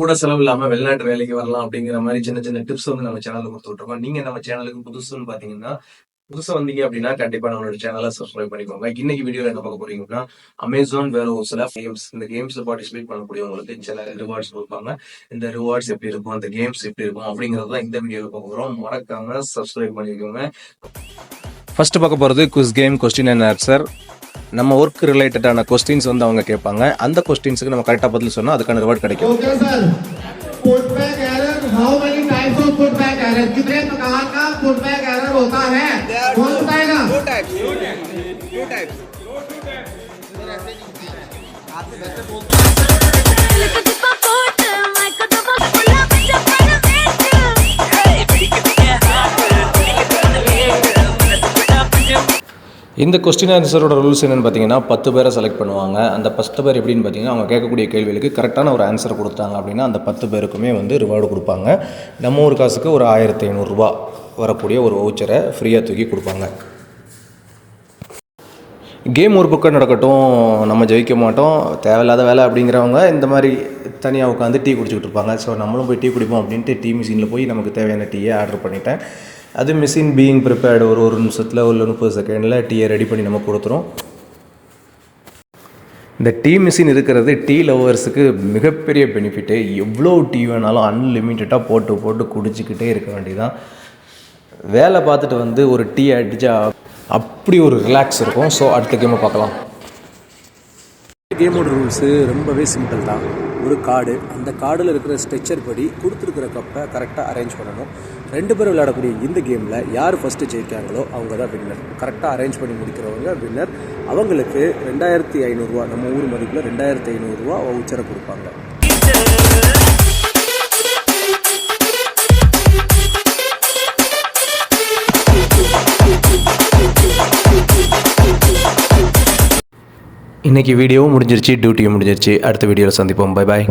கூட செலவு இல்லாம வெளிநாட்டு வேலைக்கு வரலாம் அப்படிங்கிற மாதிரி சின்ன சின்ன டிப்ஸ் வந்து நம்ம சேனல்ல கொடுத்துட்டு இருக்கோம். நீங்க நம்ம சேனலுக்கு புதுசுன்னு பாத்தீங்கன்னா புதுசா வந்தீங்க அப்படின்னா கண்டிப்பா நம்மளோட சேனலை சப்ஸ்கிரைப் பண்ணிக்கோங்க. இன்னைக்கு வீடியோல என்ன பார்க்க போறீங்கன்னா அமேசான் வேர்ஹவுஸ்ல கேம்ஸ், இந்த கேம்ஸ்ல பார்ட்டிசிபேட் பண்ணக்கூடியவங்களுக்கு சில ரிவார்ட்ஸ் கொடுப்பாங்க. இந்த ரிவார்ட்ஸ் எப்படி இருக்கும், அந்த கேம்ஸ் எப்படி இருக்கும் அப்படிங்கறத இந்த வீடியோல பார்க்க போறோம். மறக்காம சப்ஸ்கிரைப் பண்ணிக்கோங்க. ஃபர்ஸ்ட் பார்க்க போகிறது quiz game, question and answer. நம்ம ஒர்க் ரிலேட்டடான கொஸ்டின்ஸ் வந்து அவங்க கேட்பாங்க. அந்த கொஸ்டின்ஸுக்கு நம்ம கரெக்டாக பதில் சொன்னால் அதுக்கான ரிவார்ட் கிடைக்கும். Okay sir, foot back error, how many types of foot back error? कितने प्रकार का फुटबैक एरर होता है? कौन बताएगा? Two types. இந்த கொஸ்டின் ஆன்சரோட ரூல்ஸ் என்னென்னு பார்த்தீங்கன்னா 10 பேரை செலக்ட் பண்ணுவாங்க. அந்த 10 பேர் எப்படின்னு பார்த்தீங்கன்னா அவங்க கேட்கக்கூடிய கேள்விகளுக்கு கரெக்டான ஒரு ஆன்சர் கொடுத்தாங்க அப்படின்னா அந்த 10 பேருக்குமே வந்து ரிவார்டு கொடுப்பாங்க. நம்ம ஊர் காசுக்கு ஒரு 1500 ரூபா வரக்கூடிய ஒரு வவுச்சரை ஃப்ரீயாக தூக்கி கொடுப்பாங்க. கேம் ஒரு பக்கம் நடக்கட்டும், நம்ம ஜெயிக்க மாட்டோம், தேவையில்லாத வேலை அப்படிங்கிறவங்க இந்த மாதிரி தனியாக உட்காந்து டீ குடிச்சிக்கிட்டு இருப்பாங்க. ஸோ நம்மளும் போய் டீ குடிப்போம் அப்படின்ட்டு டீ மிஷினில் போய் நமக்கு தேவையான டீயை ஆர்டர் பண்ணிட்டேன். அது மிஷின் பீயிங் ப்ரிப்பேர்டு ஒரு நிமிஷத்தில் ஒரு 30 செகண்டில் டீயை ரெடி பண்ணி நம்ம கொடுத்துரும். இந்த டீ மிஷின் இருக்கிறது டீ லவர்ஸுக்கு மிகப்பெரிய பெனிஃபிட்டு. எவ்வளோ டீ வேணாலும் அன்லிமிட்டடாக போட்டு குடிச்சிக்கிட்டே இருக்க வேண்டியதான். வேலை பார்த்துட்டு வந்து ஒரு டீ அடித்தா அப்படி ஒரு ரிலாக்ஸ் இருக்கும். ஸோ அடுத்த கேமை பார்க்கலாம். கேமோட ரூல்ஸு ரொம்பவே சிம்பிள் தான். ஒரு கார்டு, அந்த கார்டில் இருக்கிற ஸ்ட்ரெச்சர் படி கொடுத்துருக்கிற கப்பை கரெக்டாக அரேஞ்ச் பண்ணணும். 2 பேர் விளையாடக்கூடிய இந்த கேமில் யார் ஃபஸ்ட்டு ஜெயிக்காங்களோ அவங்க தான் வின்னர். கரெக்டாக அரேஞ்ச் பண்ணி முடிக்கிறவங்க வின்னர். அவங்களுக்கு 2500 ரூபா, நம்ம ஊர் மதிப்பில் 2500 ரூபா வவுச்சரை கொடுப்பாங்க. இன்றைக்கி வீடியோவும் முடிஞ்சிருச்சு, டியூட்டியும் முடிஞ்சிருச்சு. அடுத்த வீடியோவில் சந்திப்போம். Bye bye.